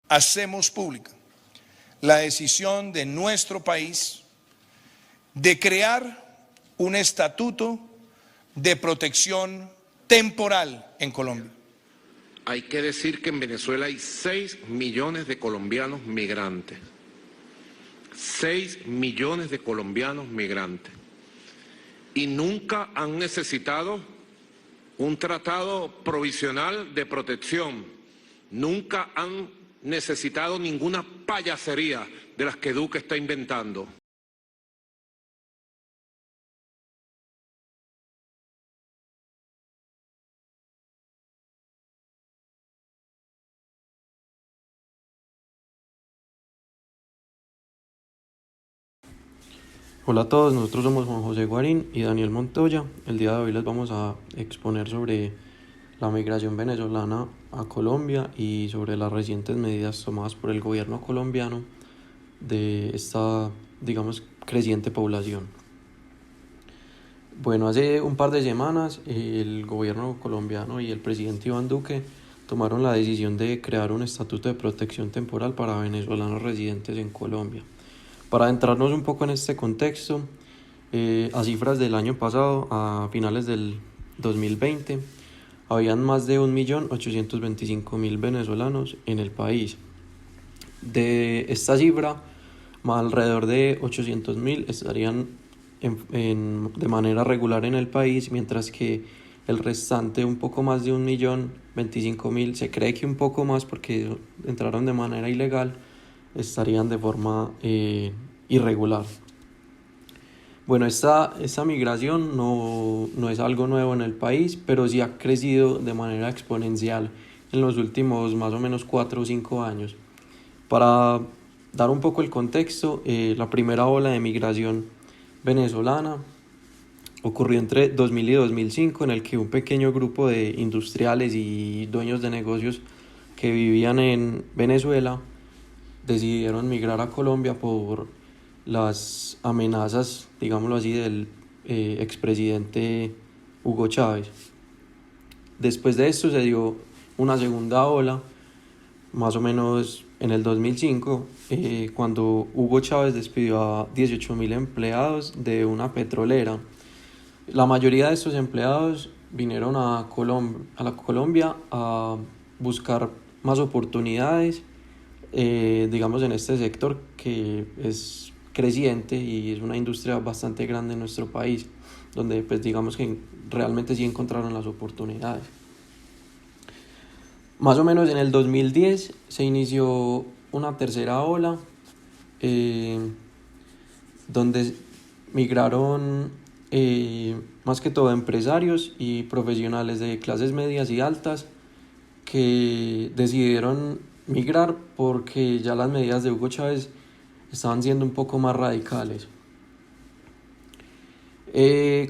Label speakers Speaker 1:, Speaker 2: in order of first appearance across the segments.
Speaker 1: hacemos pública la decisión de nuestro país de crear un estatuto de protección temporal en Colombia.
Speaker 2: Hay que decir que en Venezuela hay 6 millones de colombianos migrantes. 6 millones de colombianos migrantes. Y nunca han necesitado un tratado provisional de protección. Nunca han necesitado ninguna payasería de las que Duque está inventando.
Speaker 3: Hola a todos, nosotros somos Juan José Guarín y Daniel Montoya. El día de hoy les vamos a exponer sobre la migración venezolana a Colombia y sobre las recientes medidas tomadas por el gobierno colombiano de esta, digamos, creciente población. Bueno, hace un par de semanas el gobierno colombiano y el presidente Iván Duque tomaron la decisión de crear un estatuto de protección temporal para venezolanos residentes en Colombia. Para adentrarnos un poco en este contexto, a cifras del año pasado, a finales del 2020, habían más de 1.825.000 venezolanos en el país. De esta cifra, alrededor de 800.000 estarían de manera regular en el país, mientras que el restante, un poco más de 1.025.000, se cree que un poco más porque entraron de manera ilegal, estarían de forma irregular. Bueno, esta migración no es algo nuevo en el país, pero sí ha crecido de manera exponencial en los últimos más o menos 4 o 5 años. Para dar un poco el contexto, la primera ola de migración venezolana ocurrió entre 2000 y 2005, en el que un pequeño grupo de industriales y dueños de negocios que vivían en Venezuela decidieron migrar a Colombia por las amenazas, digámoslo así, del expresidente Hugo Chávez. Después de esto se dio una segunda ola, más o menos en el 2005, cuando Hugo Chávez despidió a 18.000 empleados de una petrolera. La mayoría de estos empleados vinieron a Colombia a buscar más oportunidades, digamos, en este sector que es creciente y es una industria bastante grande en nuestro país, donde pues digamos que realmente sí encontraron las oportunidades. Más o menos en el 2010 se inició una tercera ola, donde migraron más que todo empresarios y profesionales de clases medias y altas que decidieron migrar porque ya las medidas de Hugo Chávez estaban siendo un poco más radicales.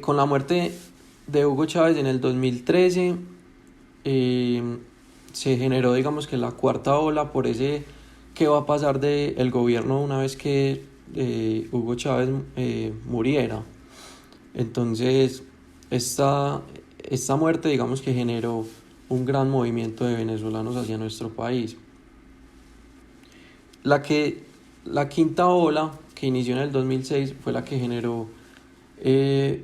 Speaker 3: Con la muerte de Hugo Chávez en el 2013 se generó, digamos, que la cuarta ola por ese qué va a pasar del gobierno una vez que Hugo Chávez muriera. Entonces esta muerte, digamos, que generó un gran movimiento de venezolanos hacia nuestro país. La quinta ola, que inició en el 2006, fue la que generó,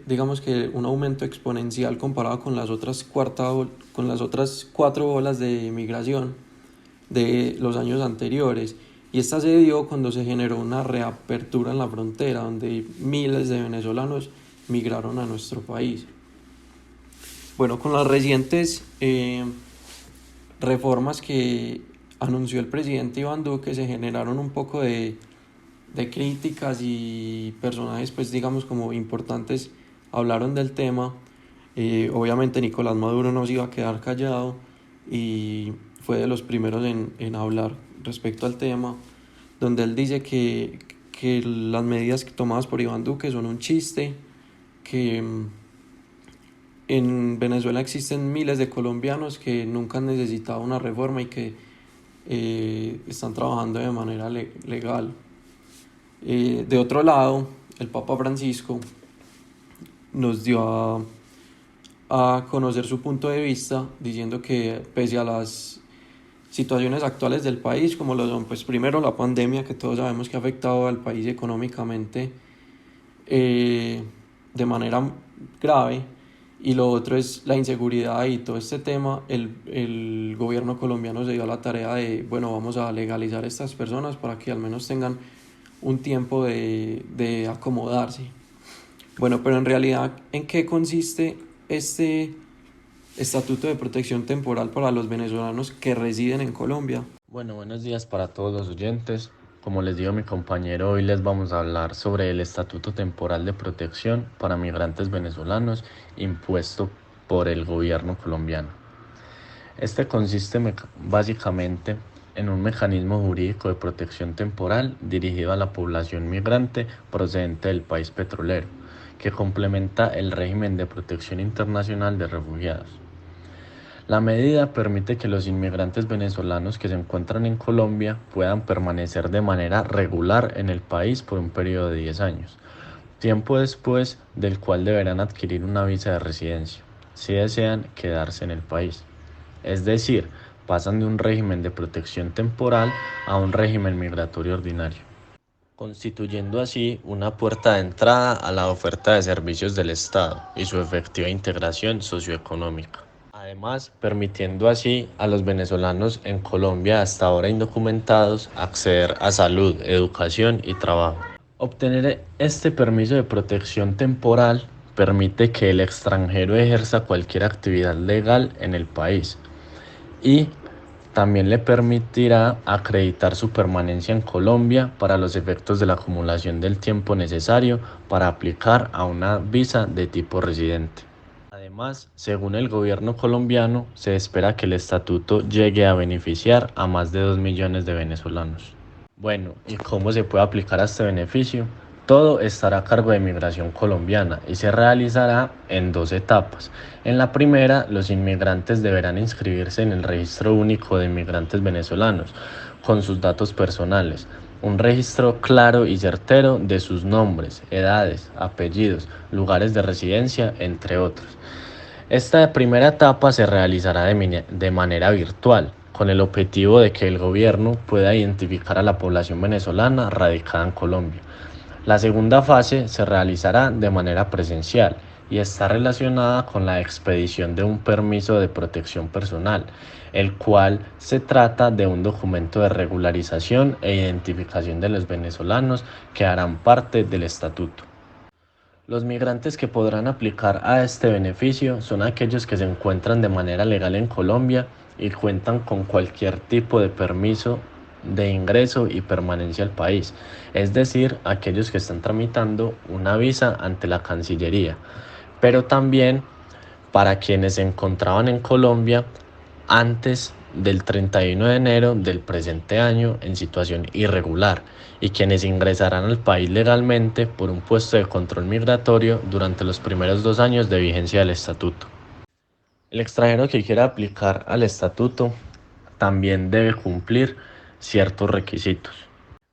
Speaker 3: digamos, que un aumento exponencial comparado con las otras 4 olas de migración de los años anteriores. Y esta se dio cuando se generó una reapertura en la frontera, donde miles de venezolanos migraron a nuestro país. Bueno, con las recientes reformas que anunció el presidente Iván Duque, se generaron un poco de críticas y personajes, pues digamos, como importantes hablaron del tema. Obviamente Nicolás Maduro no se iba a quedar callado y fue de los primeros en hablar respecto al tema, donde él dice que las medidas tomadas por Iván Duque son un chiste, que en Venezuela existen miles de colombianos que nunca han necesitado una reforma y que están trabajando de manera legal. De otro lado, el Papa Francisco nos dio a conocer su punto de vista, diciendo que pese a las situaciones actuales del país, como lo son, pues primero la pandemia, que todos sabemos que ha afectado al país económicamente de manera grave, y lo otro es la inseguridad y todo este tema. El gobierno colombiano se dio a la tarea de, bueno, vamos a legalizar a estas personas para que al menos tengan un tiempo de acomodarse. Bueno, pero en realidad, ¿en qué consiste este estatuto de protección temporal para los venezolanos que residen en Colombia?
Speaker 4: Bueno, buenos días para todos los oyentes. Como les dijo mi compañero, hoy les vamos a hablar sobre el Estatuto Temporal de Protección para Migrantes Venezolanos impuesto por el gobierno colombiano. Este consiste básicamente en un mecanismo jurídico de protección temporal dirigido a la población migrante procedente del país petrolero, que complementa el régimen de protección internacional de refugiados. La medida permite que los inmigrantes venezolanos que se encuentran en Colombia puedan permanecer de manera regular en el país por un periodo de 10 años, tiempo después del cual deberán adquirir una visa de residencia, si desean quedarse en el país. Es decir, pasan de un régimen de protección temporal a un régimen migratorio ordinario, constituyendo así una puerta de entrada a la oferta de servicios del Estado y su efectiva integración socioeconómica. Además, permitiendo así a los venezolanos en Colombia hasta ahora indocumentados acceder a salud, educación y trabajo. Obtener este permiso de protección temporal permite que el extranjero ejerza cualquier actividad legal en el país y también le permitirá acreditar su permanencia en Colombia para los efectos de la acumulación del tiempo necesario para aplicar a una visa de tipo residente. Además, según el gobierno colombiano, se espera que el estatuto llegue a beneficiar a más de 2 millones de venezolanos. Bueno, ¿y cómo se puede aplicar a este beneficio? Todo estará a cargo de Migración Colombiana y se realizará en 2 etapas. En la primera, los inmigrantes deberán inscribirse en el Registro Único de Inmigrantes Venezolanos con sus datos personales, un registro claro y certero de sus nombres, edades, apellidos, lugares de residencia, entre otros. Esta primera etapa se realizará de manera virtual, con el objetivo de que el gobierno pueda identificar a la población venezolana radicada en Colombia. La segunda fase se realizará de manera presencial y está relacionada con la expedición de un permiso de protección personal, el cual se trata de un documento de regularización e identificación de los venezolanos que harán parte del estatuto. Los migrantes que podrán aplicar a este beneficio son aquellos que se encuentran de manera legal en Colombia y cuentan con cualquier tipo de permiso de ingreso y permanencia al país, es decir, aquellos que están tramitando una visa ante la Cancillería, pero también para quienes se encontraban en Colombia antes del 31 de enero del presente año en situación irregular y quienes ingresarán al país legalmente por un puesto de control migratorio durante los primeros 2 años de vigencia del estatuto. El extranjero que quiera aplicar al estatuto también debe cumplir ciertos requisitos.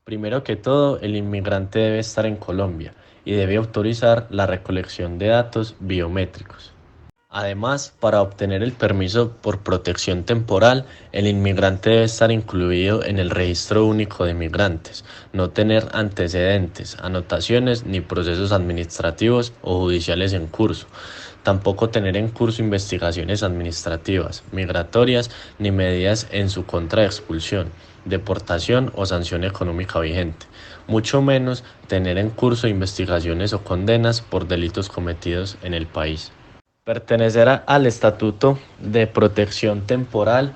Speaker 4: Primero que todo, el inmigrante debe estar en Colombia y debe autorizar la recolección de datos biométricos. Además, para obtener el permiso por protección temporal, el inmigrante debe estar incluido en el Registro Único de Migrantes, no tener antecedentes, anotaciones ni procesos administrativos o judiciales en curso, tampoco tener en curso investigaciones administrativas, migratorias ni medidas en su contra de expulsión, deportación o sanción económica vigente, mucho menos tener en curso investigaciones o condenas por delitos cometidos en el país. Pertenecer al Estatuto de Protección Temporal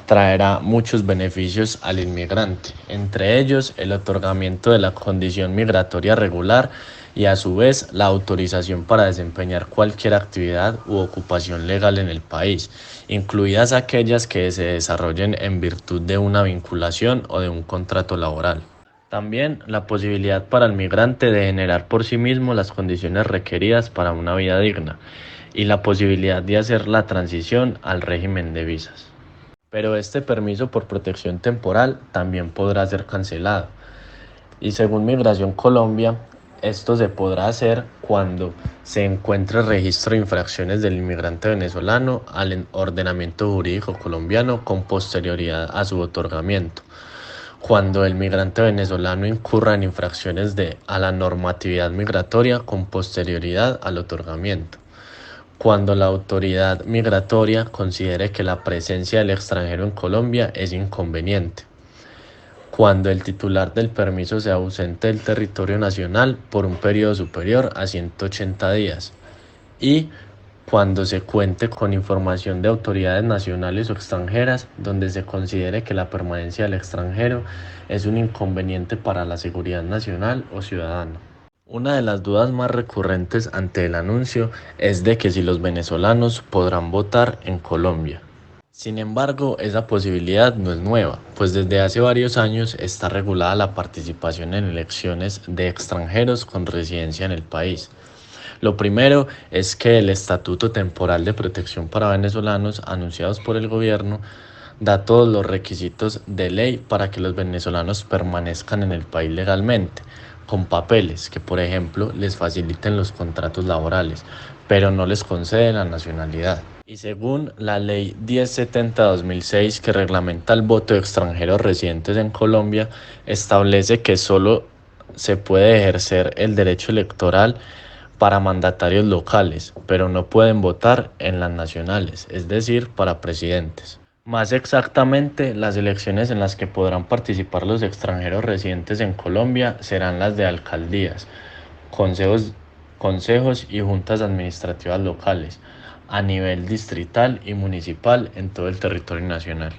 Speaker 4: traerá muchos beneficios al inmigrante, entre ellos el otorgamiento de la condición migratoria regular y a su vez la autorización para desempeñar cualquier actividad u ocupación legal en el país, incluidas aquellas que se desarrollen en virtud de una vinculación o de un contrato laboral. También la posibilidad para el migrante de generar por sí mismo las condiciones requeridas para una vida digna y la posibilidad de hacer la transición al régimen de visas. Pero este permiso por protección temporal también podrá ser cancelado y según Migración Colombia, Esto se podrá hacer cuando se encuentre registro de infracciones del inmigrante venezolano al ordenamiento jurídico colombiano con posterioridad a su otorgamiento, cuando el migrante venezolano incurra en infracciones a la normatividad migratoria con posterioridad al otorgamiento, cuando la autoridad migratoria considere que la presencia del extranjero en Colombia es inconveniente, cuando el titular del permiso se ausente del territorio nacional por un periodo superior a 180 días y cuando se cuente con información de autoridades nacionales o extranjeras donde se considere que la permanencia del extranjero es un inconveniente para la seguridad nacional o ciudadana. Una de las dudas más recurrentes ante el anuncio es de que si los venezolanos podrán votar en Colombia. Sin embargo, esa posibilidad no es nueva, pues desde hace varios años está regulada la participación en elecciones de extranjeros con residencia en el país. Lo primero es que el Estatuto Temporal de Protección para Venezolanos, anunciados por el gobierno, da todos los requisitos de ley para que los venezolanos permanezcan en el país legalmente, con papeles que, por ejemplo, les faciliten los contratos laborales, pero no les concede la nacionalidad. Y según la Ley 1070-2006, que reglamenta el voto de extranjeros residentes en Colombia, establece que solo se puede ejercer el derecho electoral para mandatarios locales, pero no pueden votar en las nacionales, es decir, para presidentes. Más exactamente, las elecciones en las que podrán participar los extranjeros residentes en Colombia serán las de alcaldías, consejos, consejos y juntas administrativas locales, a nivel distrital y municipal en todo el territorio nacional.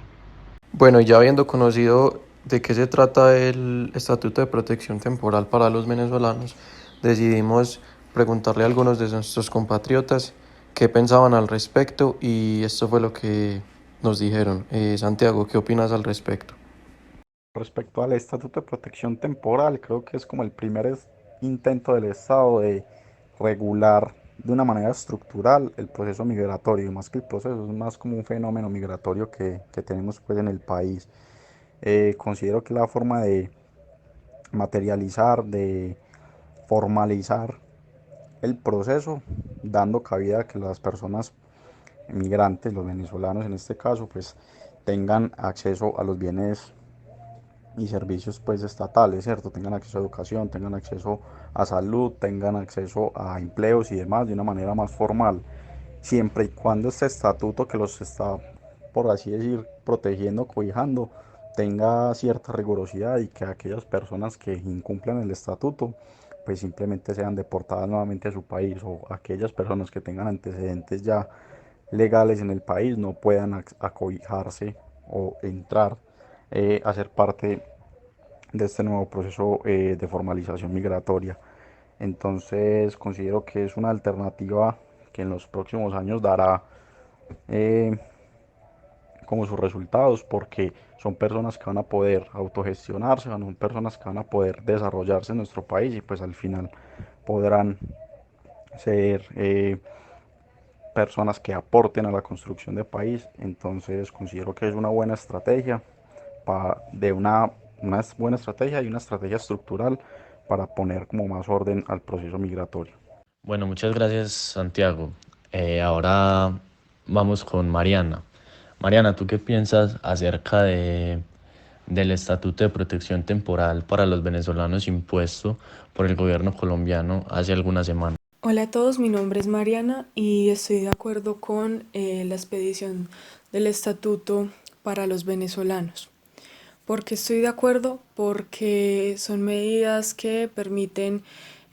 Speaker 3: Bueno, ya habiendo conocido de qué se trata el Estatuto de Protección Temporal para los venezolanos, decidimos preguntarle a algunos de nuestros compatriotas qué pensaban al respecto y esto fue lo que nos dijeron. Santiago, ¿qué opinas al respecto?
Speaker 5: Respecto al Estatuto de Protección Temporal, creo que es como el primer intento del Estado de regular de una manera estructural el proceso migratorio, y más que el proceso, es más como un fenómeno migratorio que tenemos pues en el país. Considero que la forma de materializar, de formalizar el proceso, dando cabida a que las personas migrantes, los venezolanos en este caso, pues tengan acceso a los bienes y servicios pues estatales, ¿cierto? Tengan acceso a educación, tengan acceso a salud, tengan acceso a empleos y demás de una manera más formal, siempre y cuando este estatuto que los está, por así decir, protegiendo, cobijando, tenga cierta rigurosidad y que aquellas personas que incumplan el estatuto pues simplemente sean deportadas nuevamente a su país, o aquellas personas que tengan antecedentes ya legales en el país no puedan acobijarse o entrar a ser parte de este nuevo proceso de formalización migratoria. Entonces considero que es una alternativa que en los próximos años dará eh, como sus resultados, porque son personas que van a poder autogestionarse, son personas que van a poder desarrollarse en nuestro país y pues al final podrán ser personas que aporten a la construcción del país. Entonces considero que es una buena estrategia de una buena estrategia y una estrategia estructural para poner como más orden al proceso migratorio.
Speaker 4: Bueno, muchas gracias, Santiago. Ahora vamos con Mariana. Mariana, ¿tú qué piensas acerca del Estatuto de Protección Temporal para los venezolanos impuesto por el gobierno colombiano hace algunas semanas?
Speaker 6: Hola a todos, mi nombre es Mariana y estoy de acuerdo con la expedición del estatuto para los venezolanos. ¿Por qué estoy de acuerdo? Porque son medidas que permiten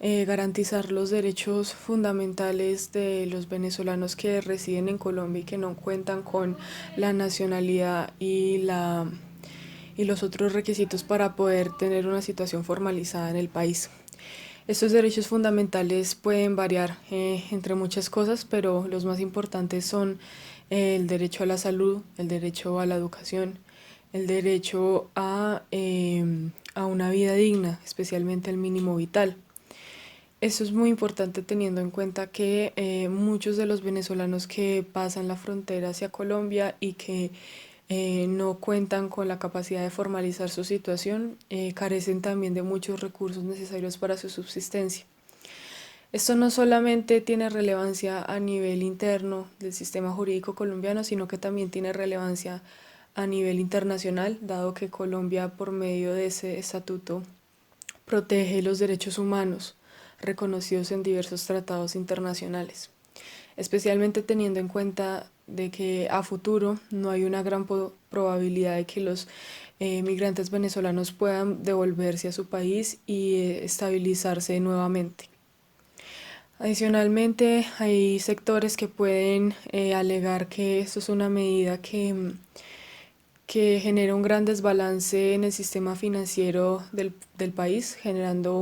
Speaker 6: garantizar los derechos fundamentales de los venezolanos que residen en Colombia y que no cuentan con la nacionalidad y los otros requisitos para poder tener una situación formalizada en el país. Estos derechos fundamentales pueden variar entre muchas cosas, pero los más importantes son el derecho a la salud, el derecho a la educación, el derecho a una vida digna, especialmente el mínimo vital. Esto es muy importante teniendo en cuenta que muchos de los venezolanos que pasan la frontera hacia Colombia y que no cuentan con la capacidad de formalizar su situación, carecen también de muchos recursos necesarios para su subsistencia. Esto no solamente tiene relevancia a nivel interno del sistema jurídico colombiano, sino que también tiene relevancia a nivel internacional, dado que Colombia, por medio de ese estatuto, protege los derechos humanos reconocidos en diversos tratados internacionales, especialmente teniendo en cuenta de que a futuro no hay una gran probabilidad de que los migrantes venezolanos puedan devolverse a su país y estabilizarse nuevamente. Adicionalmente, hay sectores que pueden alegar que esto es una medida que genera un gran desbalance en el sistema financiero del país, generando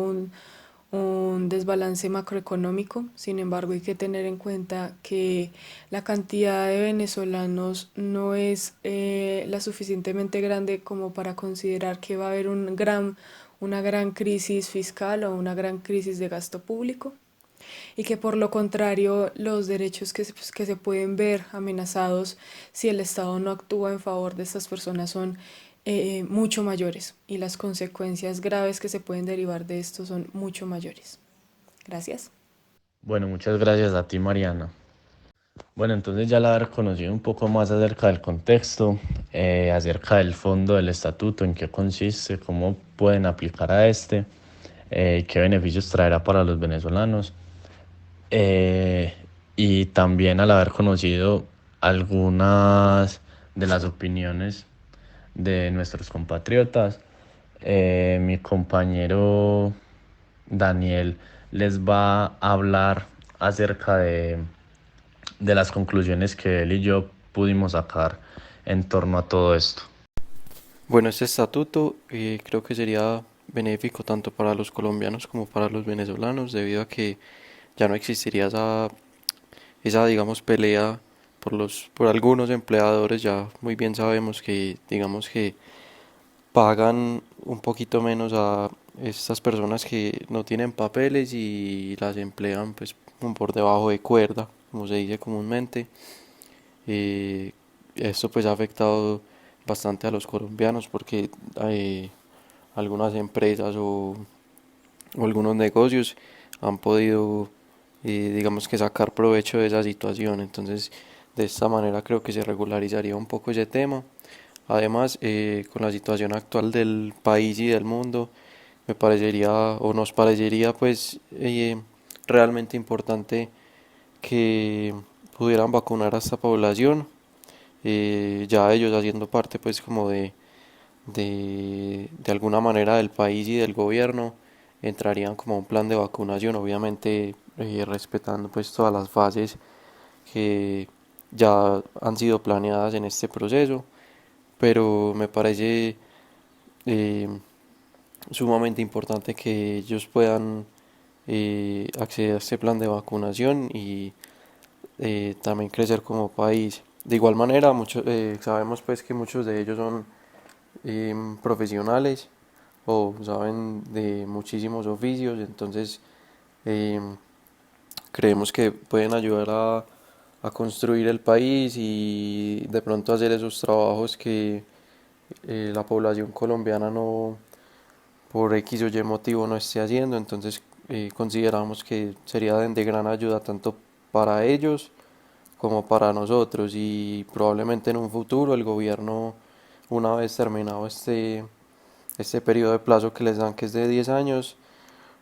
Speaker 6: un desbalance macroeconómico. Sin embargo, hay que tener en cuenta que la cantidad de venezolanos no es la suficientemente grande como para considerar que va a haber una gran crisis fiscal o una gran crisis de gasto público, y que por lo contrario los derechos que se pueden ver amenazados si el Estado no actúa en favor de estas personas son mucho mayores, y las consecuencias graves que se pueden derivar de esto son mucho mayores. Gracias.
Speaker 4: Bueno, muchas gracias a ti, Mariana. Bueno, entonces ya al haber conocido un poco más acerca del contexto, acerca del fondo del estatuto, en qué consiste, cómo pueden aplicar a este, qué beneficios traerá para los venezolanos, eh, y también al haber conocido algunas de las opiniones de nuestros compatriotas, mi compañero Daniel les va a hablar acerca de las conclusiones que él y yo pudimos sacar en torno a todo esto.
Speaker 3: Bueno, este estatuto creo que sería benéfico tanto para los colombianos como para los venezolanos, debido a que ya no existiría esa digamos, pelea por algunos empleadores. Ya muy bien sabemos que, digamos, que pagan un poquito menos a estas personas que no tienen papeles y las emplean pues como por debajo de cuerda, como se dice comúnmente. Eh, Esto pues ha afectado bastante a los colombianos, porque algunas empresas o algunos negocios han podido, digamos, que sacar provecho de esa situación. Entonces, de esta manera creo que se regularizaría un poco ese tema. Además, con la situación actual del país y del mundo, me parecería o nos parecería pues realmente importante que pudieran vacunar a esta población, ya ellos haciendo parte pues como de alguna manera del país y del gobierno, entrarían como un plan de vacunación, obviamente respetando pues todas las fases que ya han sido planeadas en este proceso. Pero me parece eh, sumamente importante que ellos puedan acceder a este plan de vacunación y también crecer como país. De igual manera, sabemos pues que muchos de ellos son profesionales o saben de muchísimos oficios, entonces eh, creemos que pueden ayudar a construir el país y de pronto hacer esos trabajos que la población colombiana no, por X o Y motivo, no esté haciendo. Entonces consideramos que sería de gran ayuda tanto para ellos como para nosotros, y probablemente en un futuro el gobierno, una vez terminado este periodo de plazo que les dan, que es de 10 años,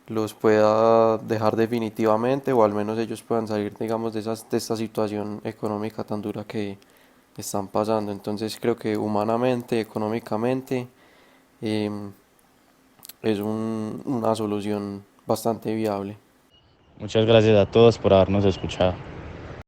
Speaker 3: los pueda dejar definitivamente, o al menos ellos puedan salir, digamos, de esta situación económica tan dura que están pasando. Entonces creo que humanamente, económicamente, es una solución bastante viable.
Speaker 4: Muchas gracias a todos por habernos escuchado.